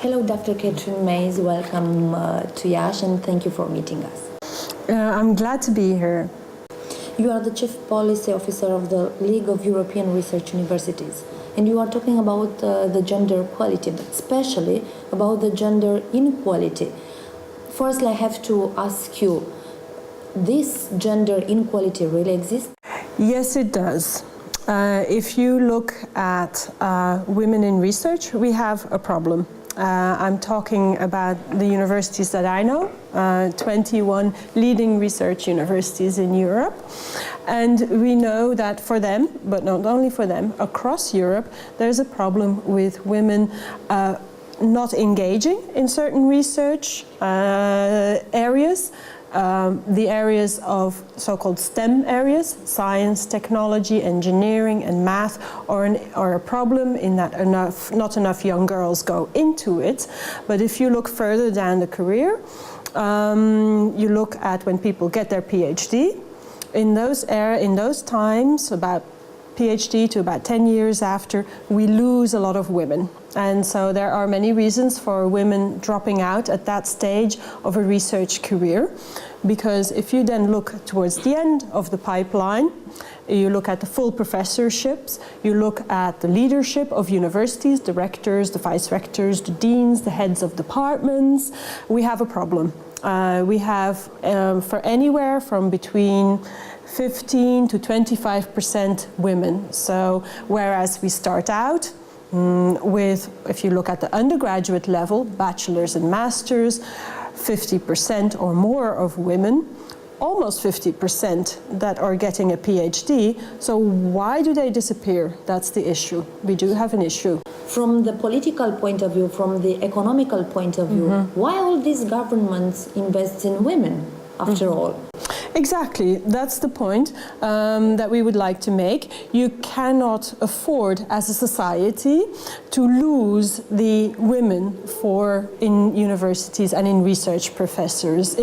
Hello, Dr. Katrien Maes. Welcome to Iasi, and thank you for meeting us. I'm glad to be here. You are the Chief Policy Officer of the League of European Research Universities, and you are talking about the gender equality, but especially about the gender inequality. First, I have to ask you, this gender inequality really exists? Yes, it does. If you look at women in research, we have a problem. I'm talking about the universities that I know, 21 leading research universities in Europe. And we know that for them, but not only for them, across Europe, there's a problem with women not engaging in certain research areas. The areas of so-called STEM areas, science, technology, engineering, and math, are a problem in that not enough young girls go into it. But if you look further down the career, you look at when people get their PhD. In those times, about PhD to about 10 years after, we lose a lot of women. And so there are many reasons for women dropping out at that stage of a research career. Because if you then look towards the end of the pipeline, you look at the full professorships, you look at the leadership of universities, the rectors, the vice rectors, the deans, the heads of departments, we have a problem. We have for anywhere from between 15 to 25% women. So whereas we start out with, if you look at the undergraduate level, bachelors and masters, 50% or more of women, almost 50% that are getting a PhD. So why do they disappear? That's the issue. We do have an issue. From the political point of view, from the economical point of view, why all these governments invest in women, after all? Exactly, that's the point that we would like to make. You cannot afford, as a society, to lose the women in universities and in research professions.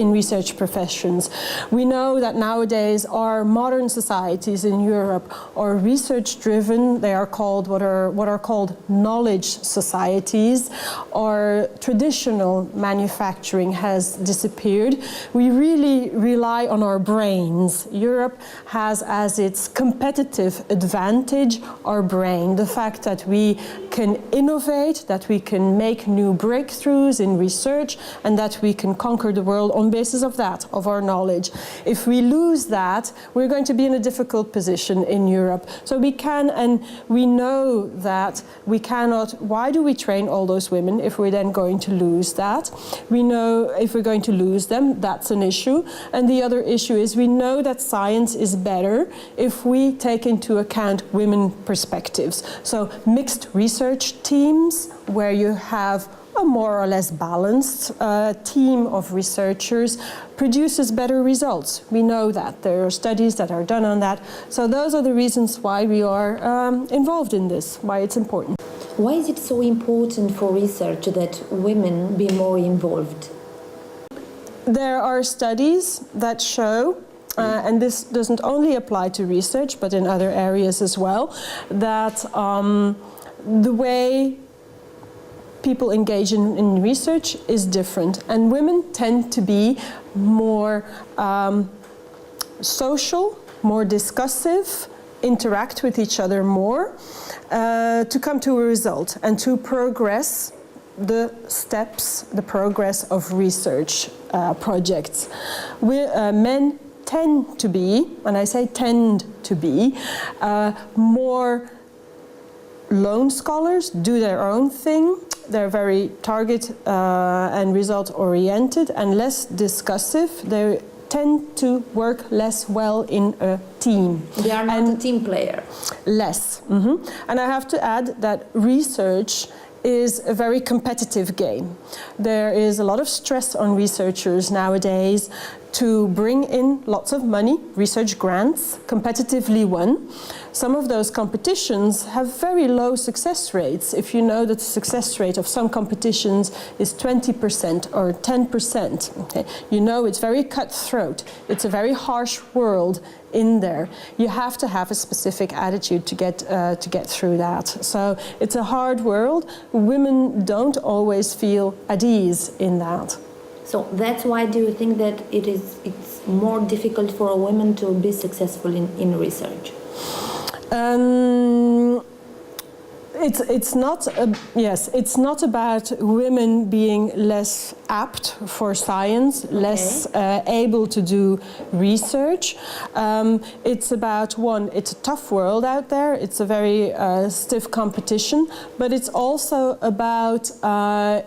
We know that nowadays our modern societies in Europe are research-driven. They are called what are called knowledge societies. Our traditional manufacturing has disappeared. We really rely on our brains. Europe has as its competitive advantage our brain, the fact that we can innovate, that we can make new breakthroughs in research, and that we can conquer the world on basis of that, of our knowledge. If we lose that, we're going to be in a difficult position in Europe. So we can, and we know that we cannot. Why do we train all those women if we're then going to lose that? We know if we're going to lose them, that's an issue. And the other issue is we know that science is better if we take into account women perspectives. So mixed research teams where you have a more or less balanced team of researchers produces better results. We know that. There are studies that are done on that. So those are the reasons why we are involved in this, why it's important. Why is it so important for research that women be more involved? There are studies that show, and this doesn't only apply to research, but in other areas as well, that the way people engage in research is different. And women tend to be more social, more discussive, interact with each other more, to come to a result and to progress the steps, the progress of research projects. Men tend to be, and I say tend to be, more lone scholars, do their own thing. They're very target and result oriented and less discussive. They tend to work less well in a team. They are not a team player. Less. And I have to add that research is a very competitive game. There is a lot of stress on researchers nowadays to bring in lots of money, research grants, competitively won. some of those competitions have very low success rates. If you know that the success rate of some competitions is 20% or 10%, okay, you know it's very cutthroat. It's a very harsh world in there. You have to have a specific attitude to get through that. So it's a hard world. Women don't always feel at ease in that. So that's why do you think that it's more difficult for a woman to be successful in research? It's not about women being less apt for science, okay, less able to do research. It's about, one, it's a tough world out there, it's a very stiff competition, but it's also about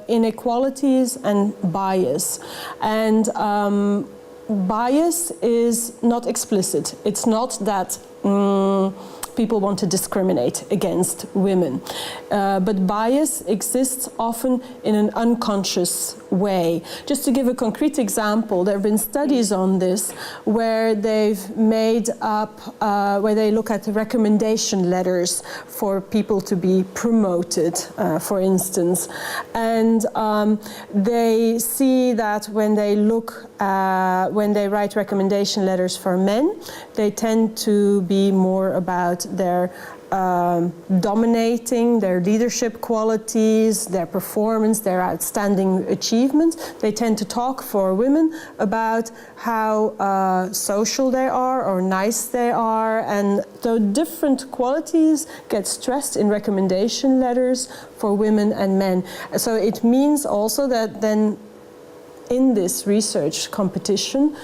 inequalities and bias. And bias is not explicit. It's not that people want to discriminate against women. But bias exists often in an unconscious way. Just to give a concrete example, there have been studies on this where they've made up, where they look at the recommendation letters for people to be promoted, for instance. And they see that when they when they write recommendation letters for men, they tend to be more about their dominating, their leadership qualities, their performance, their outstanding achievements. They tend to talk for women about how social they are or nice they are, and the different qualities get stressed in recommendation letters for women and men. So it means also that then in this research competition,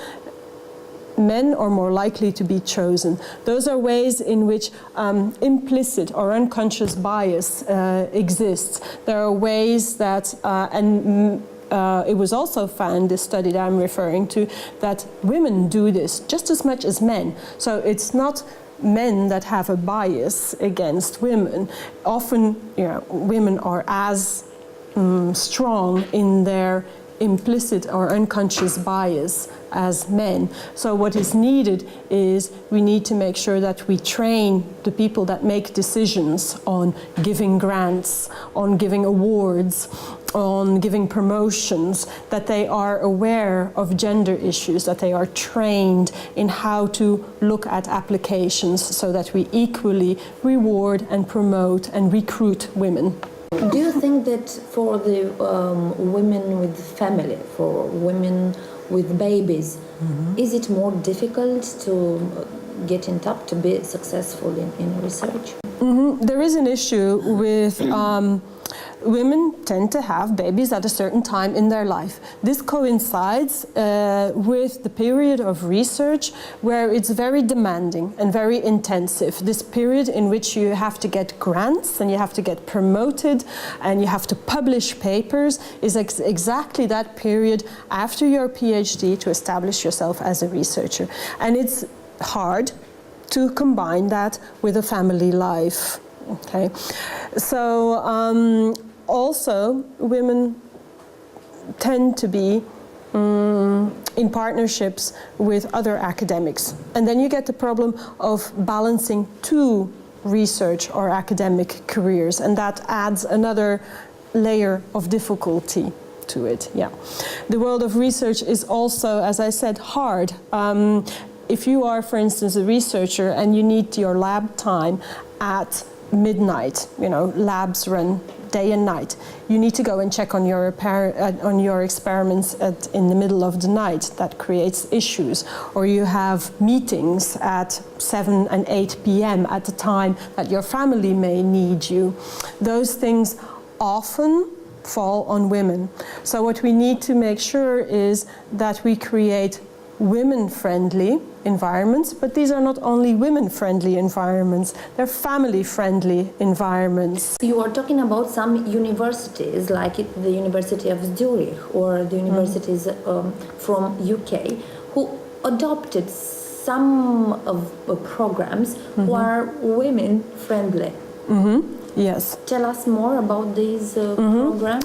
men are more likely to be chosen. Those are ways in which implicit or unconscious bias exists. There are ways that, it was also found, this study that I'm referring to, that women do this just as much as men. So it's not men that have a bias against women. Often, women are as strong in their implicit or unconscious bias as men. So what is needed is we need to make sure that we train the people that make decisions on giving grants, on giving awards, on giving promotions, that they are aware of gender issues, that they are trained in how to look at applications so that we equally reward and promote and recruit women. Do you think that for the women with family, for women with babies, is it more difficult to get in touch, to be successful in research? There is an issue with women tend to have babies at a certain time in their life. This coincides with the period of research where it's very demanding and very intensive. This period in which you have to get grants and you have to get promoted and you have to publish papers is exactly that period after your PhD to establish yourself as a researcher. And it's hard to combine that with a family life. Okay, so also women tend to be in partnerships with other academics, and then you get the problem of balancing two research or academic careers, and that adds another layer of difficulty to it. Yeah, the world of research is also, as I said, hard. If you are, for instance, a researcher and you need your lab time at midnight, labs run day and night. You need to go and check on your experiments in the middle of the night. That creates issues. Or you have meetings at 7 and 8 p.m. at the time that your family may need you. Those things often fall on women. So what we need to make sure is that we create women-friendly environments, but these are not only women-friendly environments, they're family-friendly environments. You are talking about some universities, like the University of Zurich or the universities from UK, who adopted some of the programs who are women-friendly. Yes. Tell us more about these programs.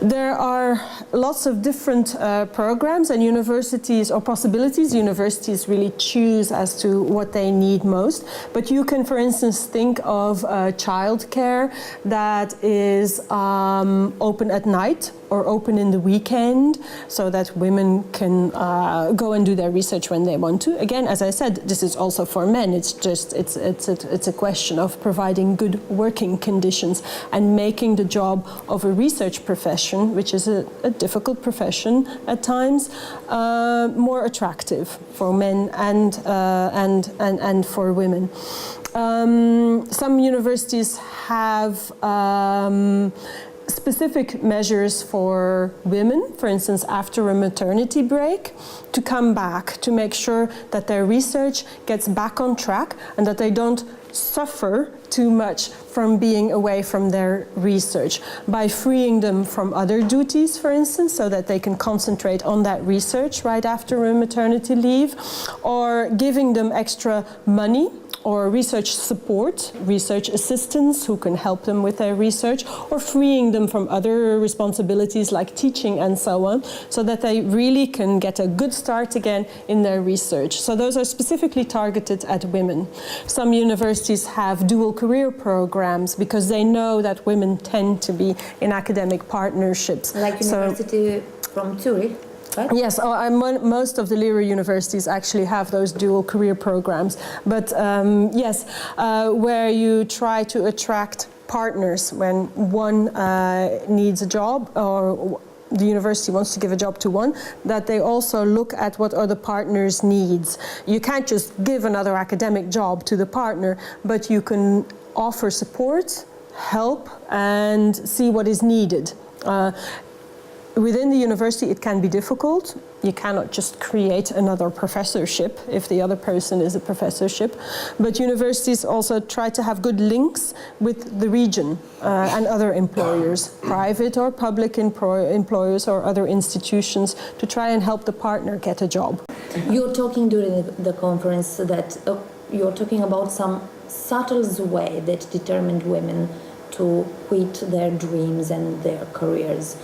There are lots of different programs and universities or possibilities. Universities really choose as to what they need most. But you can, for instance, think of childcare that is open at night or open in the weekend, so that women can go and do their research when they want to. Again, as I said, this is also for men. It's just it's a question of providing good working conditions and making the job of a research profession, which is a difficult profession at times, more attractive for men and for women. Some universities have specific measures for women, for instance, after a maternity break, to come back, to make sure that their research gets back on track and that they don't suffer too much from being away from their research, by freeing them from other duties, for instance, so that they can concentrate on that research right after a maternity leave, or giving them extra money or research support, research assistants who can help them with their research, or freeing them from other responsibilities like teaching and so on, so that they really can get a good start again in their research. So those are specifically targeted at women. Some universities have dual career programs because they know that women tend to be in academic partnerships. Like University from Zurich? Right? Yes, most of the LERU universities actually have those dual career programs. But yes, where you try to attract partners when one needs a job, or the university wants to give a job to one, that they also look at what are the partner's needs. You can't just give another academic job to the partner, but you can offer support, help, and see what is needed. Within the university, it can be difficult. You cannot just create another professorship if the other person is a professorship. But universities also try to have good links with the region and other employers, private or public employers or other institutions, to try and help the partner get a job. You're talking during the conference that you're talking about some subtle way that determined women to quit their dreams and their careers.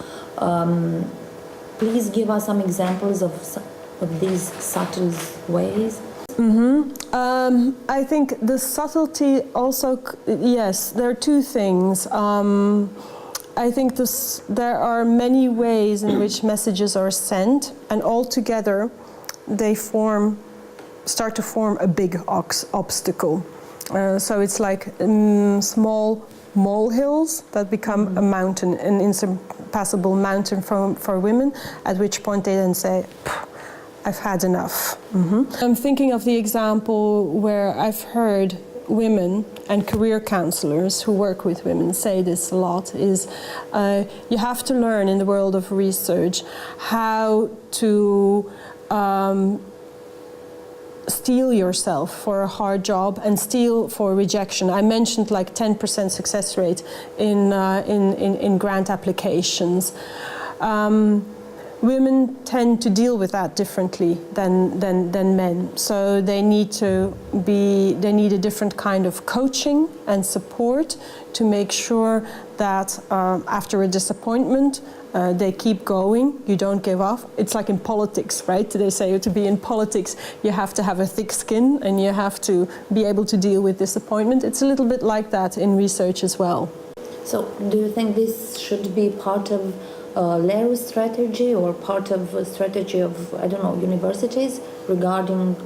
Please give us some examples of these subtle ways. I think the subtlety also, yes, there are two things. I think there are many ways in which messages are sent, and all together they start to form a big obstacle. So it's like small molehills that become a mountain, an insurpassable mountain for women, at which point they then say, I've had enough. I'm thinking of the example where I've heard women and career counselors who work with women say this a lot, is you have to learn in the world of research how to steel yourself for a hard job and steel for rejection. I mentioned like 10% success rate in grant applications. Women tend to deal with that differently than men. So they need a different kind of coaching and support to make sure that after a disappointment, they keep going, you don't give up. It's like in politics, right? They say to be in politics, you have to have a thick skin and you have to be able to deal with disappointment. It's a little bit like that in research as well. So do you think this should be part of LERU strategy or part of a strategy of, I don't know, universities regarding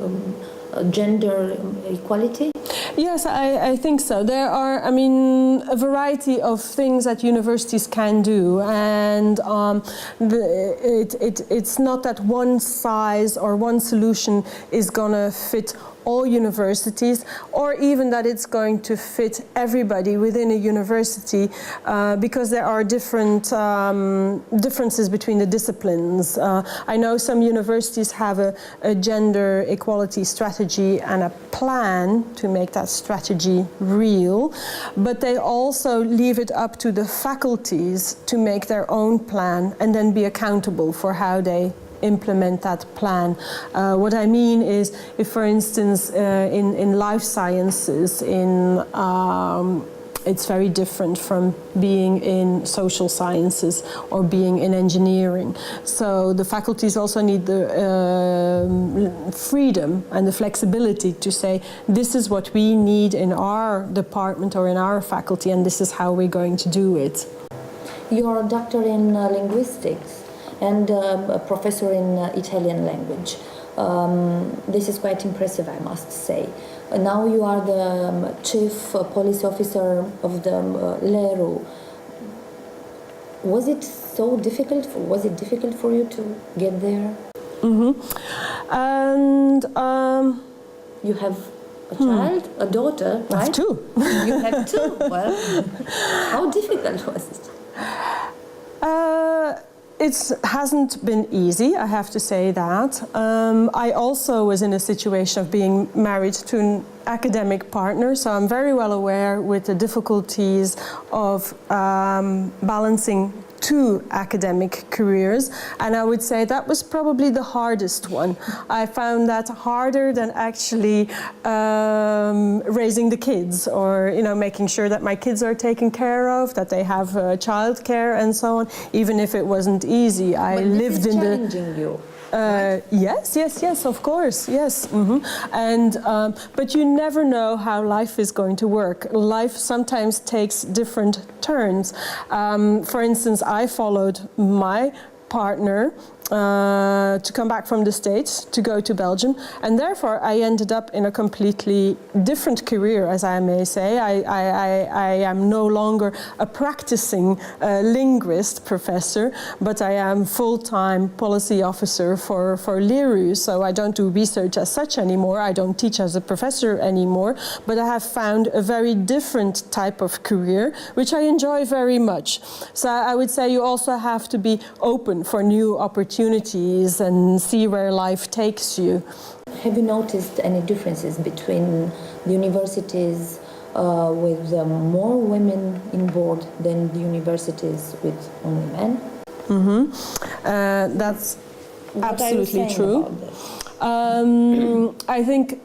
gender equality? Yes, I think so. There are, a variety of things that universities can do, and it's not that one size or one solution is going to fit all universities, or even that it's going to fit everybody within a university, because there are different differences between the disciplines. I know some universities have a gender equality strategy and a plan to make that strategy real, but they also leave it up to the faculties to make their own plan and then be accountable for how they implement that plan. What I mean is, if for instance in life sciences, in it's very different from being in social sciences or being in engineering. So the faculties also need the freedom and the flexibility to say, this is what we need in our department or in our faculty, and this is how we're going to do it. You're a doctor in linguistics and a professor in Italian language. This is quite impressive, I must say. Now you are the chief policy officer of the LERU. Was it so difficult? Was it difficult for you to get there? And you have a child, a daughter, right? I have two. You have two. Well, how difficult was it? It hasn't been easy, I have to say that. I also was in a situation of being married to an academic partner, so I'm very well aware with the difficulties of balancing two academic careers, and I would say that was probably the hardest one. I found that harder than actually raising the kids, or making sure that my kids are taken care of, that they have childcare and so on. Even if it wasn't easy, I lived in the. Challenging you. Right? Yes, of course, yes. And but you never know how life is going to work. Life sometimes takes different turns. For instance, I followed my partner to come back from the States to go to Belgium, and therefore I ended up in a completely different career, as I may say. I am no longer a practicing linguist professor, but I am full-time policy officer for LERU, so I don't do research as such anymore. I don't teach as a professor anymore, but I have found a very different type of career, which I enjoy very much. So I would say you also have to be open for new opportunities and see where life takes you. Have you noticed any differences between the universities with more women in board than the universities with only men? That's what absolutely true. I think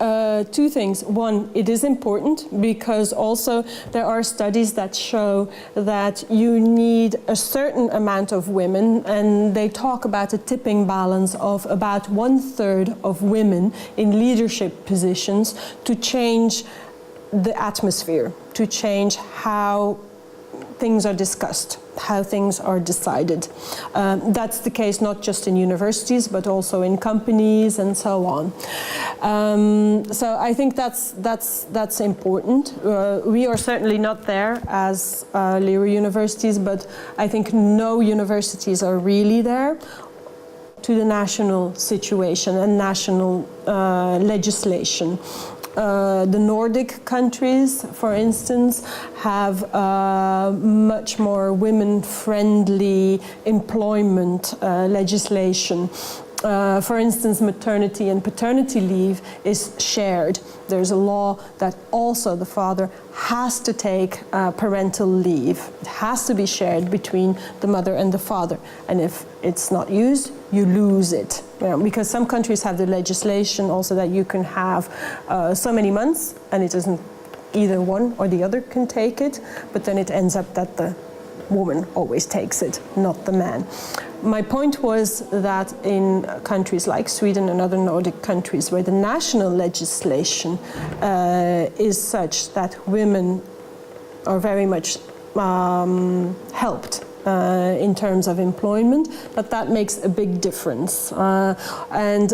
two things. One, it is important because also there are studies that show that you need a certain amount of women, and they talk about a tipping balance of about 1/3 of women in leadership positions to change the atmosphere, to change how things are discussed, how things are decided. That's the case not just in universities, but also in companies and so on. So I think that's important. We are certainly not there as LERU universities, but I think no universities are really there. To the national situation and national legislation. The Nordic countries, for instance, have much more women-friendly employment legislation. For instance, maternity and paternity leave is shared. There's a law that also the father has to take parental leave. It has to be shared between the mother and the father. And if it's not used, you lose it. Because some countries have the legislation also that you can have so many months, and it isn't either one or the other can take it, but then it ends up that the woman always takes it, not the man. My point was that in countries like Sweden and other Nordic countries where the national legislation is such that women are very much helped in terms of employment, that makes a big difference. And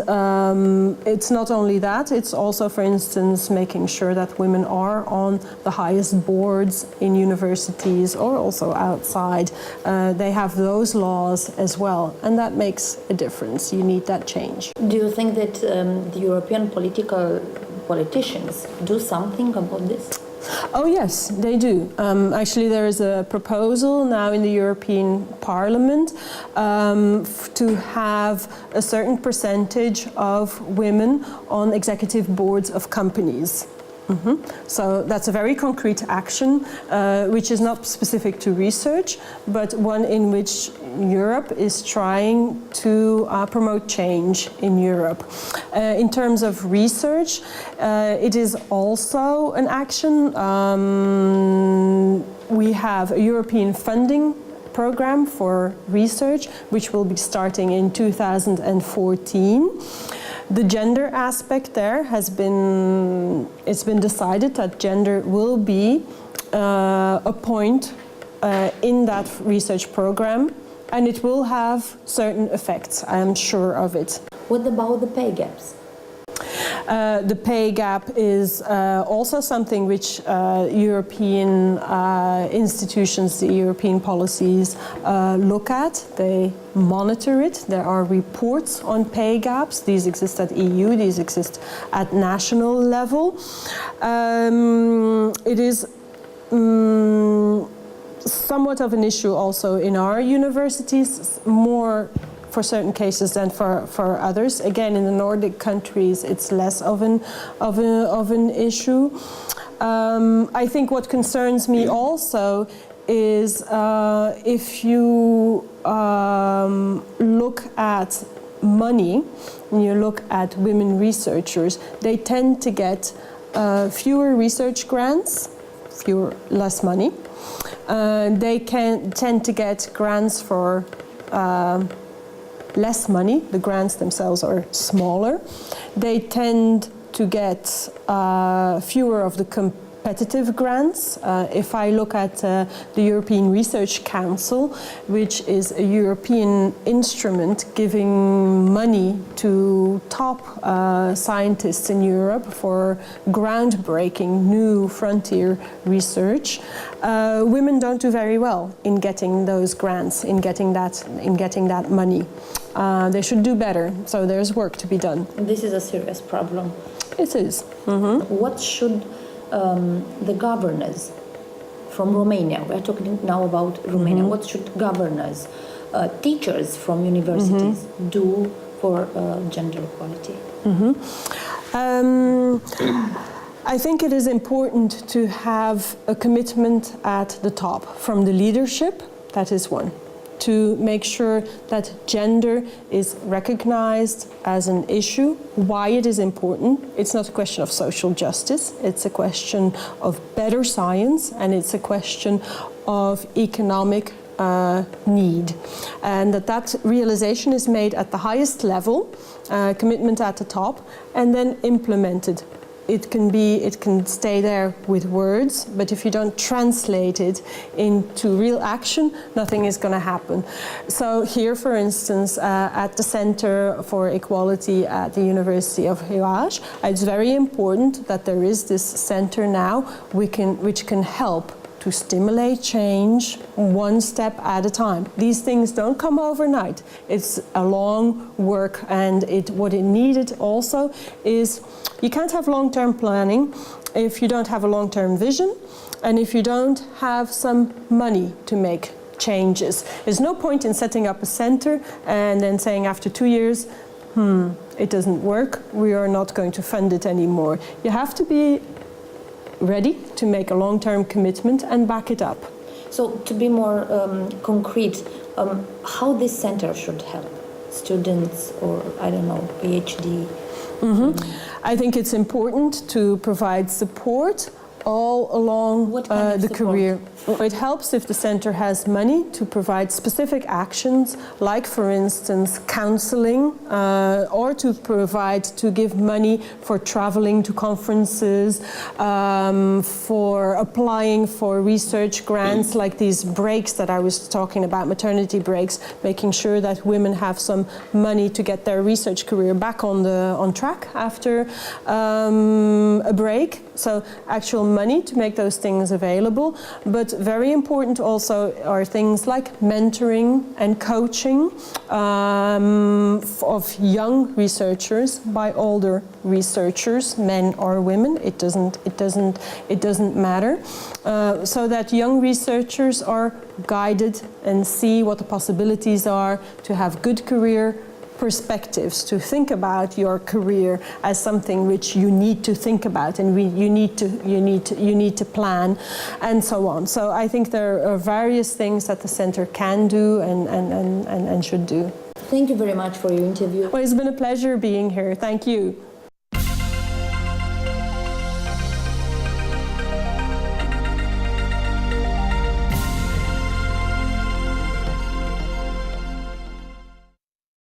it's not only that, it's also, for instance, making sure that women are on the highest boards in universities or also outside. They have those laws as well, and that makes a difference. You need that change. Do you think that the European politicians do something about this? Oh yes, they do. Actually, there is a proposal now in the European Parliament to have a certain percentage of women on executive boards of companies. So that's a very concrete action, which is not specific to research, but one in which Europe is trying to promote change in Europe. In terms of research, it is also an action. We have a European funding program for research, which will be starting in 2014. The gender aspect there it's been decided that gender will be a point in that research program, and it will have certain effects, I am sure of it. What about the pay gaps? The pay gap is also something which European institutions, the European policies look at. They monitor it. There are reports on pay gaps. These exist at EU, these exist at national level. It is somewhat of an issue also in our universities, more for certain cases than for others. Again, in the Nordic countries, it's less of an issue. I think what concerns me also is if you look at money, and you look at women researchers, they tend to get fewer research grants, less money. They tend to get grants for less money. The grants themselves are smaller. They tend to get fewer of the competitive grants. If I look at the European Research Council, which is a European instrument giving money to top scientists in Europe for groundbreaking new frontier research, women don't do very well in getting those grants, in getting that money. They should do better, so there's work to be done. This is a serious problem. It is. What should the governors from Romania, we're talking now about Romania, what should governors, teachers from universities do for gender equality? I think it is important to have a commitment at the top from the leadership, that is one, to make sure that gender is recognized as an issue, why it is important. It's not a question of social justice, it's a question of better science, and it's a question of economic need. And that realization is made at the highest level, commitment at the top, and then implemented. It can stay there with words, but if you don't translate it into real action, nothing is going to happen. So here, for instance, at the Center for Equality at the University of Iasi, it's very important that there is this center now which can help to stimulate change one step at a time. These things don't come overnight. It's a long work, and what it needed also is you can't have long-term planning if you don't have a long-term vision and if you don't have some money to make changes. There's no point in setting up a center and then saying after 2 years, it doesn't work, we are not going to fund it anymore. You have to be ready to make a long-term commitment and back it up. So to be more concrete, how this center should help students or, I don't know, PhD? I think it's important to provide support all along the career. It helps if the center has money to provide specific actions, like for instance counseling, or to give money for traveling to conferences, for applying for research grants, like these breaks that I was talking about, maternity breaks, making sure that women have some money to get their research career back on track after a break. So actual money to make those things available, but very important also are things like mentoring and coaching of young researchers by older researchers, men or women. It doesn't matter, so that young researchers are guided and see what the possibilities are to have good career perspectives to think about your career as something which you need to think about and you need to plan and so on. So I think there are various things that the center can do and should do. Thank you very much for your interview. Well, it's been a pleasure being here. Thank you.